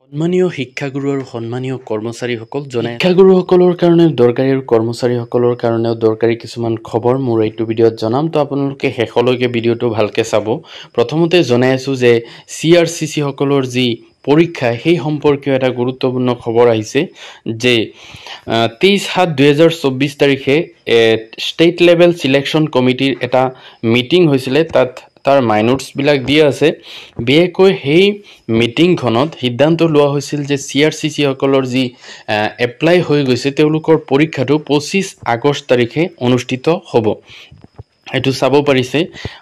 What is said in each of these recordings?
সন্মানীয় শিক্ষাগুৰু আৰু সন্মানীয় কৰ্মচাৰীসকল শিক্ষাগুৰুসকলৰ কাৰণে দৰকাৰী আৰু কৰ্মচাৰীসকলৰ কাৰণেও দৰকাৰী কিছুমান খবৰ মোৰ এইটো ভিডিঅ'ত জনাম তো আপোনালোকে শেষলৈকে ভিডিঅ'টো ভালকৈ চাব। প্ৰথমতে জনাই আছোঁ যে CRCC সকলৰ যি পৰীক্ষা সেই সম্পৰ্কীয় এটা গুৰুত্বপূৰ্ণ খবৰ আহিছে যে 23/7/2024 তাৰিখে ষ্টেট লেভেল সিলেকশ্যন কমিটিৰ এটা মিটিং হৈছিলে। তাত তাৰ মাইনোটছবিলাক দিয়া আছে। বিশেষকৈ সেই মিটিংখনত সিদ্ধান্ত লোৱা হৈছিল যে CRCC সকলৰ যি এপ্লাই হৈ গৈছে তেওঁলোকৰ পৰীক্ষাটো 25 আগষ্ট তাৰিখে অনুষ্ঠিত হ'ব। এইটো চাব পাৰিছে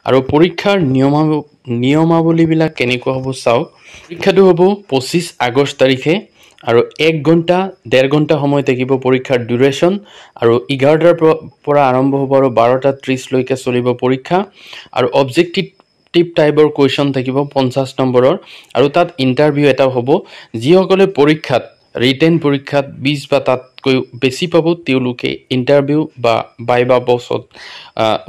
আৰু পৰীক্ষাৰ নিয়মাৱলীবিলাক কেনেকুৱা হ'ব চাওক। পৰীক্ষাটো হ'ব 25 আগষ্ট তাৰিখে আৰু 1 ঘণ্টা 1.5 ঘণ্টা সময় থাকিব পৰীক্ষাৰ ডিউৰেশ্যন আৰু 11টাৰ পৰা আৰম্ভ হ'ব আৰু 12:30 লৈকে চলিব পৰীক্ষা আৰু অবজেক্টিভ টাইপৰ কুৱেশ্যন থাকিব 50 নম্বৰৰ আৰু তাত ইণ্টাৰভিউ এটা হ'ব। যিসকলে পৰীক্ষাত ৰিটেন পৰীক্ষাত 20 বা তাতকৈ বেছি পাব তেওঁলোকে ইণ্টাৰভিউ বা বাইবা বছত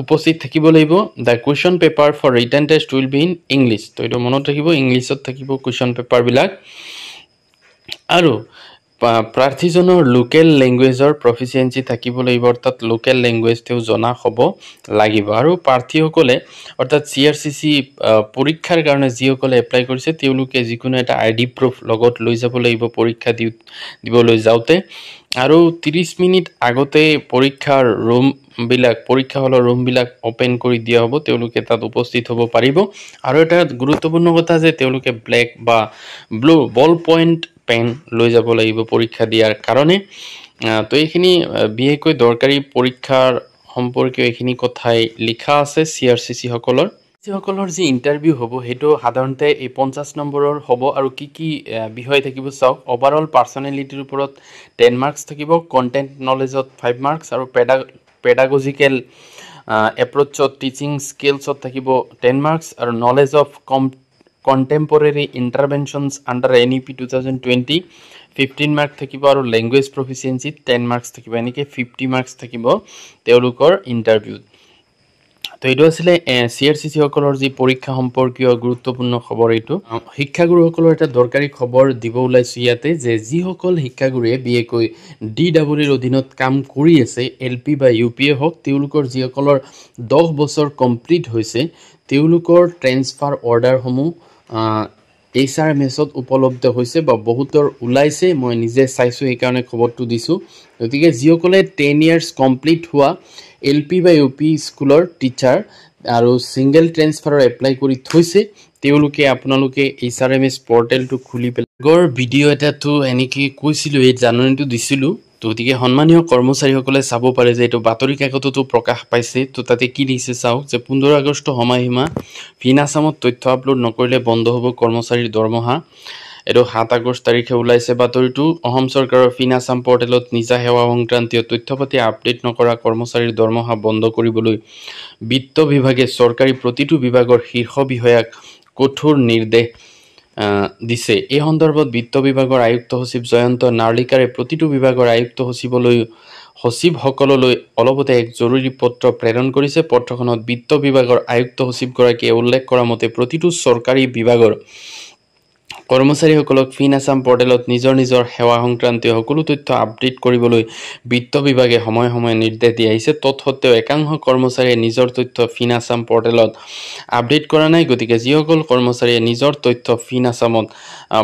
উপস্থিত থাকিব লাগিব। The question paper for written test will be in English. তো এইটো মনত ৰাখিব, ইংলিছত থাকিব কুৱেশ্যন পেপাৰবিলাক। আৰু প্ৰাৰ্থীজনৰ লোকেল লেংগুৱেজৰ প্ৰফিচিয়েঞ্চি থাকিব লাগিব, অৰ্থাৎ লোকেল লেংগুৱেজ তেওঁ জনা হ'ব লাগিব। আৰু প্ৰাৰ্থীসকলে অৰ্থাৎ CRCC পৰীক্ষাৰ কাৰণে যিসকলে এপ্লাই কৰিছে তেওঁলোকে যিকোনো এটা ID প্ৰুফ লগত লৈ যাব লাগিব পৰীক্ষা দিবলৈ যাওঁতে। আৰু 30 মিনিট আগতে পৰীক্ষা হলৰ ৰুমবিলাক অপেন কৰি দিয়া হ'ব, তেওঁলোকে তাত উপস্থিত হ'ব পাৰিব। আৰু এটা গুৰুত্বপূৰ্ণ কথা যে তেওঁলোকে ব্লেক বা ব্লু বল পইণ্ট পেন লৈ যাব লাগিব পৰীক্ষা দিয়াৰ কাৰণে। তো এইখিনি বিশেষকৈ দৰকাৰী পৰীক্ষাৰ সম্পৰ্কীয় এইখিনি কথাই লিখা আছে CRCC সকলৰ যি ইণ্টাৰভিউ হ'ব সেইটো সাধাৰণতে এই 50 নম্বৰৰ হ'ব। আৰু কি বিষয় থাকিব চাওক। অভাৰঅল পাৰ্চনেলিটিৰ ওপৰত 10 মাৰ্কছ থাকিব, কণ্টেণ্ট নলেজত 5 মাৰ্কছ আৰু পেডাগজিকেল এপ্ৰ'চত টিচিং স্কিলছত থাকিব 10 মাৰ্কছ আৰু knowledge of contemporary interventions under NEP 2020 15 marks থাকিব আৰু লেংগুৱেজ প্ৰফিচিয়েঞ্চিত 10 মাৰ্কছ থাকিব। এনেকৈ 50 মাৰ্কছ থাকিব তেওঁলোকৰ ইণ্টাৰভিউত। তো এইটো আছিলে CRCC সকলৰ যি পৰীক্ষা সম্পৰ্কীয় গুৰুত্বপূৰ্ণ খবৰ। এইটো শিক্ষাগুৰুসকলৰ এটা দৰকাৰী খবৰ দিব ওলাইছোঁ ইয়াতে যে যিসকল শিক্ষাগুৰুৱে বিশেষকৈ DWৰ অধীনত কাম কৰি আছে, LP বা UP হওক, তেওঁলোকৰ যিসকলৰ 10 বছৰ কমপ্লিট হৈছে তেওঁলোকৰ ট্ৰেন্সফাৰ অৰ্ডাৰসমূহ HRMSত উপলব্ধ হৈছে বা বহুতৰ ওলাইছে। মই নিজে চাইছোঁ সেইকাৰণে খবৰটো দিছোঁ। গতিকে যিসকলে 10 ইয়াৰ্ছ কমপ্লিট হোৱা LP বা UP স্কুলৰ টিচাৰ আৰু ছিংগল ট্ৰেন্সফাৰৰ এপ্লাই কৰি থৈছে আপোনালোকে HRMS পৰ্টেলটো খুলি পেলাই আগৰ ভিডিঅ' এটাতো এনেকৈ কৈছিলোঁ, এই জাননীটো দিছিলোঁ। তো গতিকে সন্মানীয় কৰ্মচাৰীসকলে চাব পাৰে যে এইটো বাতৰি কাকততো প্ৰকাশ পাইছে। তো তাতে কি দিছে চাওক যে 15 আগষ্ট সময়সীমা, ফিনাছামত তথ্য আপলোড নকৰিলে বন্ধ হ'ব কৰ্মচাৰীৰ দৰমহা। এইটো 7 আগষ্ট তাৰিখে ওলাইছে বাতৰিটো। অসম চৰকাৰৰ ফিনাছাম পৰ্টেলত নিজা সেৱা সংক্ৰান্তীয় তথ্য পাতি আপডেট নকৰা কৰ্মচাৰীৰ দৰমহা বন্ধ কৰিবলৈ বিত্ত বিভাগে চৰকাৰী প্ৰতিটো বিভাগৰ শীৰ্ষ বিষয়াক কঠোৰ নিৰ্দেশ দিছে। এই সন্দৰ্ভত বিত্ত বিভাগৰ আয়ুক্ত সচিব জয়ন্ত নাৰ্লিকাৰে প্ৰতিটো বিভাগৰ আয়ুক্ত সচিবসকললৈ অলপতে এক জৰুৰী পত্ৰ প্ৰেৰণ কৰিছে। পত্ৰখনত বিত্ত বিভাগৰ আয়ুক্ত সচিবগৰাকীয়ে উল্লেখ কৰা মতে প্ৰতিটো চৰকাৰী বিভাগৰ কৰ্মচাৰীসকলক ফিনাছাম পৰ্টেলত নিজৰ সেৱা সংক্ৰান্তীয় সকলো তথ্য আপডেট কৰিবলৈ বিত্ত বিভাগে সময়ে সময়ে নিৰ্দেশ দি আহিছে। তৎসত্ত্বেও একাংশ কৰ্মচাৰীয়ে নিজৰ তথ্য ফিনাছাম পৰ্টেলত আপডেট কৰা নাই। গতিকে যিসকল কৰ্মচাৰীয়ে নিজৰ তথ্য ফিনাছামত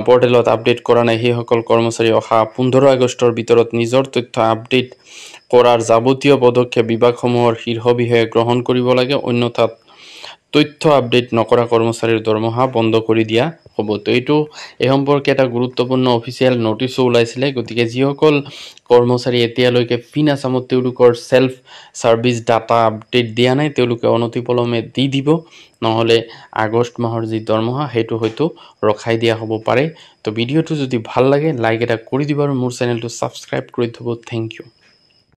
পৰ্টেলত আপডেট কৰা নাই সেইসকল কৰ্মচাৰী অহা 15 আগষ্টৰ ভিতৰত নিজৰ তথ্য আপডেট কৰাৰ যাৱতীয় পদক্ষেপ বিভাগসমূহৰ শীৰ্ষ বিষয়াই গ্ৰহণ কৰিব লাগে, অন্যথা তথ্য আপডেট নকৰা কৰ্মচাৰীৰ দৰমহা বন্ধ কৰি দিয়া হ'ব। তো এইটো এই সম্পৰ্কে এটা গুৰুত্বপূৰ্ণ অফিচিয়েল নটিছো ওলাইছিলে। গতিকে যিসকল কৰ্মচাৰী এতিয়ালৈকে ফিনাছামত তেওঁলোকৰ ছেল্ফ ছাৰ্ভিচ ডাটা আপডেট দিয়া নাই তেওঁলোকে অনতিপলমে দি দিব, নহ'লে আগষ্ট মাহৰ যি দৰমহা সেইটো হয়তো ৰখাই দিয়া হ'ব পাৰে। তো ভিডিঅ'টো যদি ভাল লাগে লাইক এটা কৰি দিব আৰু মোৰ চেনেলটো ছাবস্ক্ৰাইব কৰি থ'ব। Thank U.